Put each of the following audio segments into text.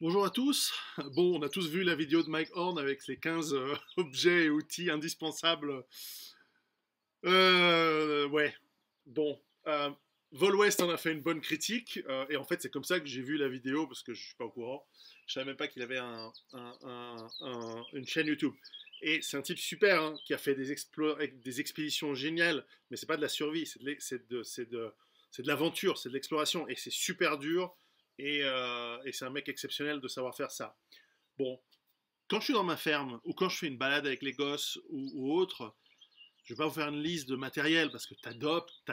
Bonjour à tous. Bon, on a tous vu la vidéo de Mike Horn avec les 15 objets et outils indispensables. Ouais, bon. Vol West en a fait une bonne critique. Et en fait, c'est comme ça que j'ai vu la vidéo parce que je suis pas au courant. Je savais même pas qu'il avait une chaîne YouTube. Et c'est un type super hein, qui a fait des expéditions géniales, mais c'est pas de la survie, c'est de l'aventure, c'est de l'exploration. Et c'est super dur. Et c'est un mec exceptionnel de savoir faire ça. Bon, quand je suis dans ma ferme ou quand je fais une balade avec les gosses ou autre, je vais pas vous faire une liste de matériel parce que tu adoptes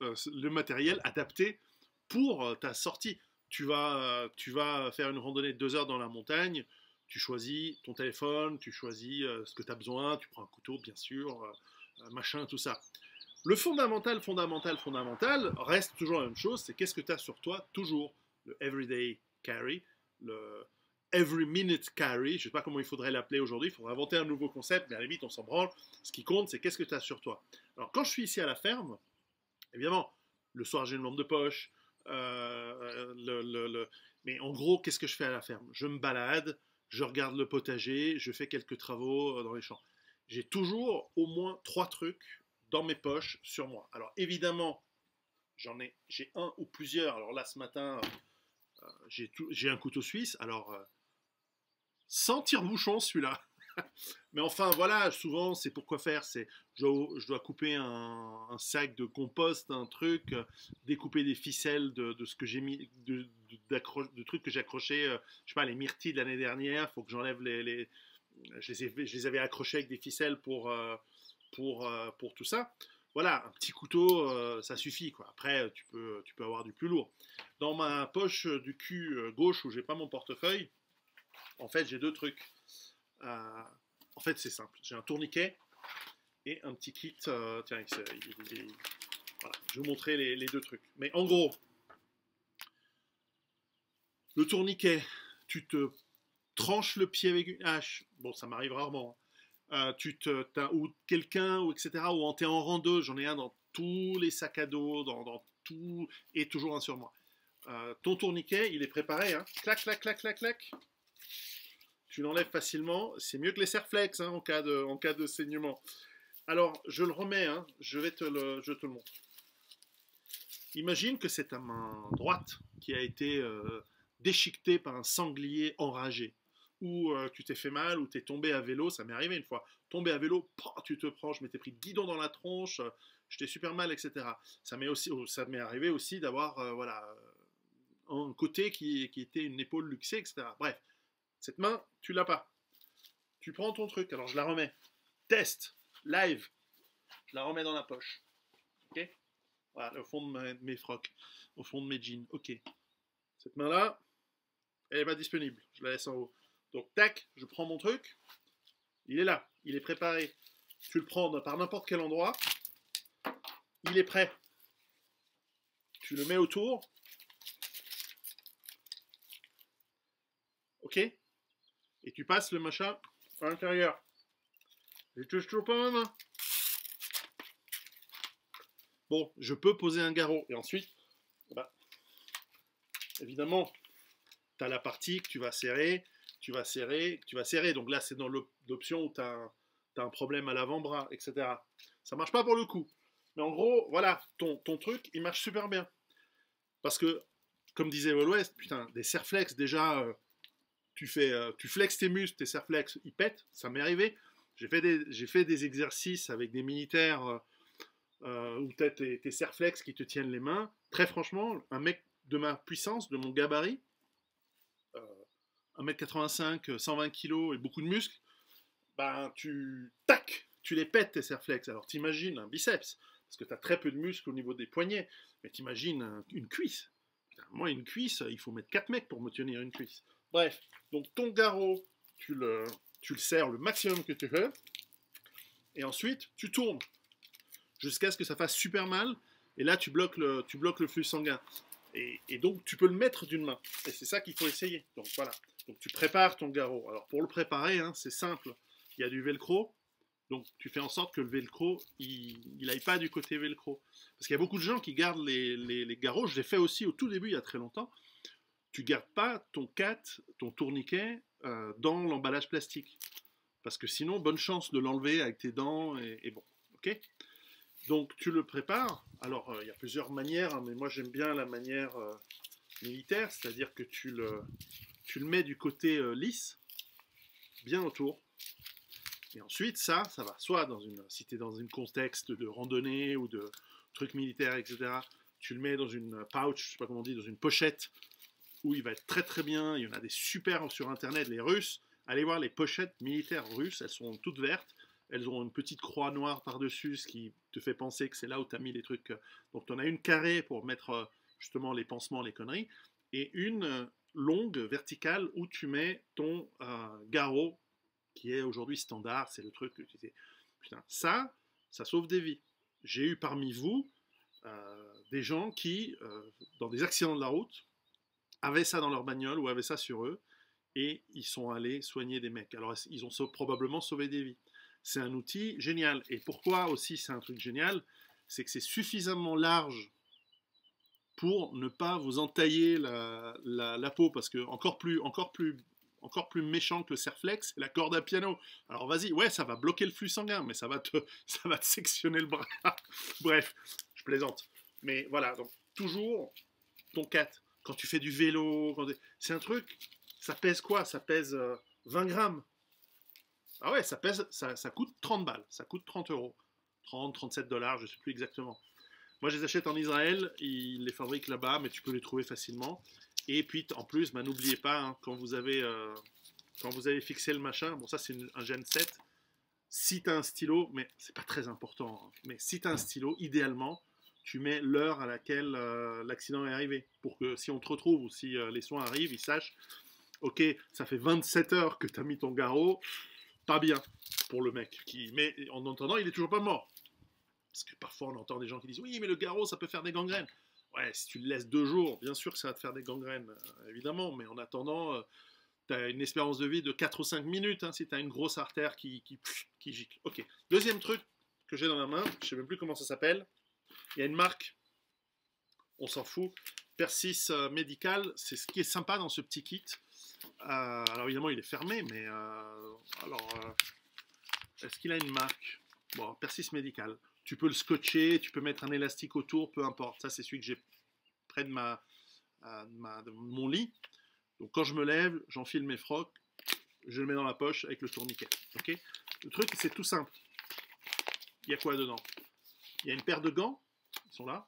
le matériel adapté pour ta sortie. Tu vas faire une randonnée de 2 heures dans la montagne, tu choisis ton téléphone, tu choisis ce que tu as besoin, tu prends un couteau bien sûr, machin, tout ça. Le fondamental reste toujours la même chose, c'est qu'est-ce que tu as sur toi toujours. Le everyday carry, le every minute carry, je ne sais pas comment il faudrait l'appeler aujourd'hui, il faudrait inventer un nouveau concept, mais à la limite on s'en branle. Ce qui compte, c'est qu'est-ce que tu as sur toi. Alors quand je suis ici à la ferme, évidemment, le soir j'ai une lampe de poche, mais en gros, qu'est-ce que je fais à la ferme? Je me balade, je regarde le potager, je fais quelques travaux dans les champs. J'ai toujours au moins 3 trucs dans mes poches sur moi. Alors évidemment, j'ai un ou plusieurs. Alors là, ce matin, j'ai un couteau suisse. Alors sans tire-bouchon celui-là. Mais enfin, voilà, souvent, c'est pour quoi faire. Je dois couper un sac de compost, un truc, découper des ficelles de ce que j'ai mis, de trucs que j'ai accrochés, je sais pas, les myrtilles de l'année dernière. Il faut que j'enlève je les avais accrochés avec des ficelles pour tout ça. Voilà, un petit couteau, ça suffit, quoi. Après, tu peux avoir du plus lourd. Dans ma poche du cul gauche où j'ai pas mon portefeuille, en fait, j'ai 2 trucs. Euh, En fait, c'est simple. J'ai un tourniquet et un petit kit. Tiens, voilà. Je vais vous montrer les 2 trucs. Mais en gros, le tourniquet, tu te tranches le pied avec une hache. Bon, ça m'arrive rarement. Ou quelqu'un, ou etc. Ou t'es en rando, j'en ai un dans tous les sacs à dos, dans tout, et toujours un sur moi. Ton tourniquet, il est préparé. Hein. Clac, clac, clac, clac, clac. Tu l'enlèves facilement. C'est mieux que les serflex hein, en cas de saignement. Alors, je le remets, hein, je te le montre. Imagine que c'est ta main droite qui a été déchiquetée par un sanglier enragé. Ou tu t'es fait mal, ou tu es tombé à vélo, ça m'est arrivé une fois. Tombé à vélo, tu te prends, je m'étais pris guidon dans la tronche, j'étais super mal, etc. Ça m'est arrivé aussi d'avoir voilà, un côté qui était une épaule luxée, etc. Bref, cette main, tu l'as pas. Tu prends ton truc, alors je la remets. Test, live, je la remets dans la poche. Ok. Voilà, au fond de mes frocs, au fond de mes jeans. Ok. Cette main-là, elle n'est pas disponible. Je la laisse en haut. Donc, tac, je prends mon truc. Il est là. Il est préparé. Tu le prends par n'importe quel endroit. Il est prêt. Tu le mets autour. Ok. Et tu passes le machin à l'intérieur. Je touche toujours pas ma main. Bon, je peux poser un garrot. Et ensuite, bah, évidemment, tu as la partie que tu vas serrer, tu vas serrer, tu vas serrer. Donc là, c'est dans l'option où tu as un problème à l'avant-bras, etc. Ça marche pas pour le coup. Mais en gros, voilà, ton truc, il marche super bien. Parce que, comme disait West, putain, des serflex, déjà, tu flexes tes muscles, tes serflex, ils pètent. Ça m'est arrivé. J'ai fait des exercices avec des militaires où tu as tes serflex qui te tiennent les mains. Très franchement, un mec de ma puissance, de mon gabarit, 1m85, 120 kg et beaucoup de muscles, ben tu les pètes tes serflex. Alors t'imagines un biceps, parce que tu as très peu de muscles au niveau des poignets, mais t'imagines une cuisse. Putain, moi, une cuisse, il faut mettre 4 mecs pour me tenir une cuisse. Bref, donc ton garrot, tu le serres le maximum que tu peux, et ensuite tu tournes jusqu'à ce que ça fasse super mal, et là tu bloques le flux sanguin. Et donc tu peux le mettre d'une main. Et c'est ça qu'il faut essayer. Donc voilà. Donc tu prépares ton garrot. Alors pour le préparer, hein, c'est simple. Il y a du velcro. Donc tu fais en sorte que le velcro, il aille pas du côté velcro. Parce qu'il y a beaucoup de gens qui gardent les garrots. Je l'ai fait aussi au tout début, il y a très longtemps. tu gardes pas ton cat, ton tourniquet dans l'emballage plastique. Parce que sinon, bonne chance de l'enlever avec tes dents et bon. Ok. Donc tu le prépares. Alors il y a plusieurs manières, hein, mais moi j'aime bien la manière militaire, c'est-à-dire que tu le mets du côté lisse, bien autour. Et ensuite, ça va soit si tu es dans un contexte de randonnée ou de trucs militaires, etc., tu le mets dans une pouch, je sais pas comment on dit, dans une pochette, où il va être très très bien. Il y en a des super sur internet, les Russes. Allez voir les pochettes militaires russes, elles sont toutes vertes. Elles ont une petite croix noire par-dessus, ce qui te fait penser que c'est là où tu as mis les trucs. Donc tu en as une carrée pour mettre justement les pansements, les conneries, et une longue verticale où tu mets ton garrot, qui est aujourd'hui standard, c'est le truc que tu sais. Putain, ça sauve des vies. J'ai eu parmi vous des gens qui, dans des accidents de la route, avaient ça dans leur bagnole ou avaient ça sur eux, et ils sont allés soigner des mecs. Alors ils ont probablement sauvé des vies. C'est un outil génial. Et pourquoi aussi c'est un truc génial? C'est que c'est suffisamment large pour ne pas vous entailler la peau, parce que encore plus méchant que le Serflex, c'est la corde à piano. Alors vas-y, ouais, ça va bloquer le flux sanguin, mais ça va te sectionner le bras. Bref, je plaisante. Mais voilà, donc toujours ton 4. Quand tu fais du vélo, c'est un truc, ça pèse quoi? Ça pèse 20 grammes. Ah ouais, ça coûte 30 balles, ça coûte 30 euros. 30, 37 dollars, je ne sais plus exactement. Moi, je les achète en Israël, ils les fabriquent là-bas, mais tu peux les trouver facilement. Et puis, en plus, bah, n'oubliez pas, hein, quand vous avez fixé le machin, bon, ça c'est un Gen 7, si tu as un stylo, mais c'est pas très important, hein, mais si tu as un stylo, idéalement, tu mets l'heure à laquelle l'accident est arrivé, pour que si on te retrouve ou si les soins arrivent, ils sachent, ok, ça fait 27 heures que tu as mis ton garrot, pas bien pour le mec. Mais en entendant, il est toujours pas mort. Parce que parfois on entend des gens qui disent oui, mais le garrot ça peut faire des gangrènes. Ouais, si tu le laisses 2 jours, bien sûr que ça va te faire des gangrènes, évidemment, mais en attendant, tu as une espérance de vie de 4 ou 5 minutes hein, si tu as une grosse artère qui gicle. Ok. Deuxième truc que j'ai dans la main, je sais même plus comment ça s'appelle. Il y a une marque, on s'en fout, Persis Medical, c'est ce qui est sympa dans ce petit kit. Alors évidemment il est fermé, mais est-ce qu'il a une marque? Bon, Persis Medical. Tu peux le scotcher, tu peux mettre un élastique autour, peu importe. Ça, c'est celui que j'ai près de de mon lit. Donc, quand je me lève, j'enfile mes frocs, je le mets dans la poche avec le tourniquet. Okay, le truc, c'est tout simple. Il y a quoi dedans? Il y a une paire de gants, ils sont là.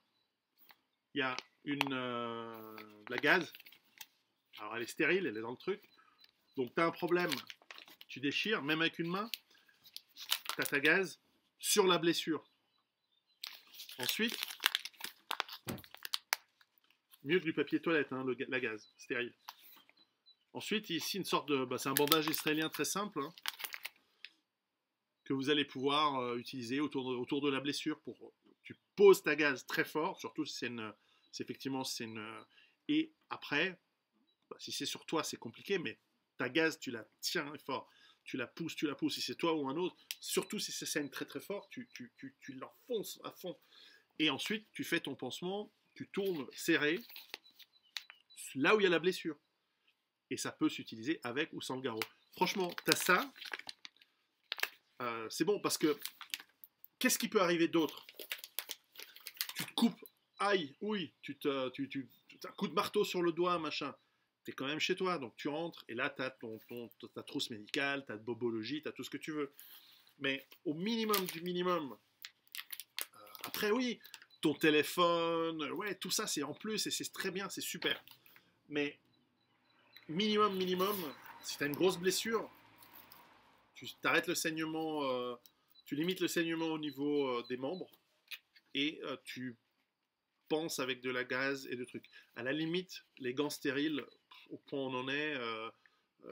Il y a de la gaze. Alors, elle est stérile, elle est dans le truc. Donc, tu as un problème, tu déchires, même avec une main, tu as ta gaze sur la blessure. Ensuite, mieux que du papier toilette, hein, la gaze, stérile. Ensuite, ici, une sorte de... c'est un bandage israélien très simple, hein, que vous allez pouvoir utiliser autour de la blessure. Tu poses ta gaze très fort, surtout si effectivement c'est une... Et après, si c'est sur toi, c'est compliqué, mais ta gaze, tu la tiens fort. Tu la pousses, si c'est toi ou un autre, surtout si ça saigne très très fort, tu l'enfonces à fond. Et ensuite, tu fais ton pansement, tu tournes serré, là où il y a la blessure. Et ça peut s'utiliser avec ou sans le garrot. Franchement, tu as ça, c'est bon, parce que qu'est-ce qui peut arriver d'autre? Tu te coupes, aïe, oui, un coup de marteau sur le doigt, machin. Tu es quand même chez toi, donc tu rentres, et là, tu as ta trousse médicale, ta bobologie, tu as tout ce que tu veux. Mais au minimum du minimum, après, oui, ton téléphone, ouais, tout ça, c'est en plus, et c'est très bien, c'est super. Mais minimum, si tu as une grosse blessure, tu t'arrêtes le saignement, tu limites le saignement au niveau des membres, et tu penses avec de la gaze et de trucs. À la limite, les gants stériles, au point où on en est,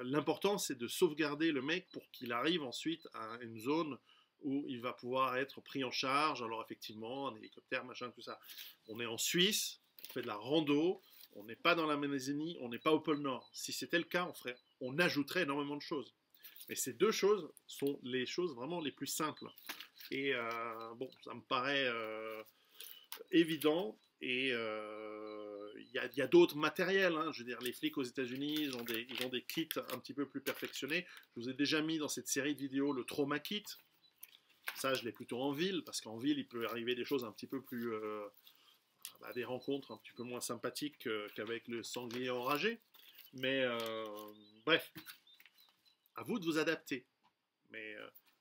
l'important, c'est de sauvegarder le mec pour qu'il arrive ensuite à une zone où il va pouvoir être pris en charge. Alors effectivement, un hélicoptère, machin, tout ça. On est en Suisse, on fait de la rando, on n'est pas dans l'Amazonie, on n'est pas au pôle Nord. Si c'était le cas, on ajouterait énormément de choses. Mais ces deux choses sont les choses vraiment les plus simples. Et bon, ça me paraît évident. Et il y a d'autres matériels, hein. Je veux dire, les flics aux États-Unis, ils ont des kits un petit peu plus perfectionnés. Je vous ai déjà mis dans cette série de vidéos le Trauma Kit. Ça, je l'ai plutôt en ville, parce qu'en ville, il peut arriver des choses un petit peu plus... des rencontres un petit peu moins sympathiques qu'avec le sanglier enragé. Mais bref, à vous de vous adapter. Mais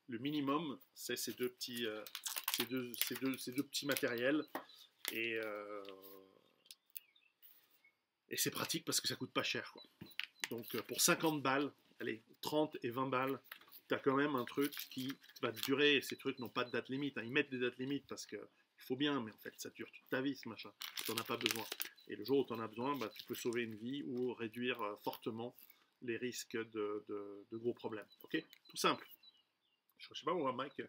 le minimum, c'est ces deux petits matériels. Et c'est pratique parce que ça coûte pas cher, quoi. Donc pour 50 balles, allez, 30 et 20 balles, tu as quand même un truc qui va durer. Et ces trucs n'ont pas de date limite, hein. Ils mettent des dates limites parce qu'il faut bien, mais en fait ça dure toute ta vie, ce machin. Tu n'en as pas besoin. Et le jour où tu en as besoin, tu peux sauver une vie ou réduire fortement les risques de gros problèmes. Ok? Tout simple. Je sais pas où va Mike.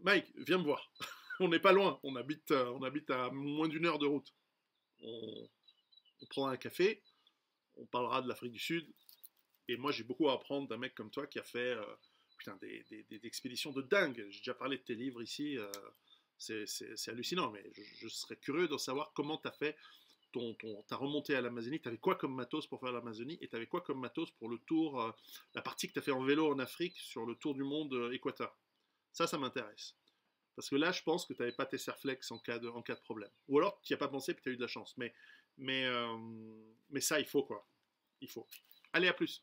Mike, viens me voir. On n'est pas loin. On habite à moins d'1 heure de route. On prendra un café. On parlera de l'Afrique du Sud. Et moi, j'ai beaucoup à apprendre d'un mec comme toi qui a fait des expéditions de dingue. J'ai déjà parlé de tes livres ici. C'est hallucinant. Mais je serais curieux de savoir comment tu as fait ta remontée à l'Amazonie. Tu avais quoi comme matos pour faire l'Amazonie? Et tu avais quoi comme matos pour le tour, la partie que tu as fait en vélo en Afrique sur le tour du monde équateur? Ça m'intéresse. Parce que là, je pense que tu n'avais pas tes serflex en cas de problème. Ou alors, tu n'y as pas pensé et tu as eu de la chance. Mais ça, il faut quoi. Il faut. Allez, à plus.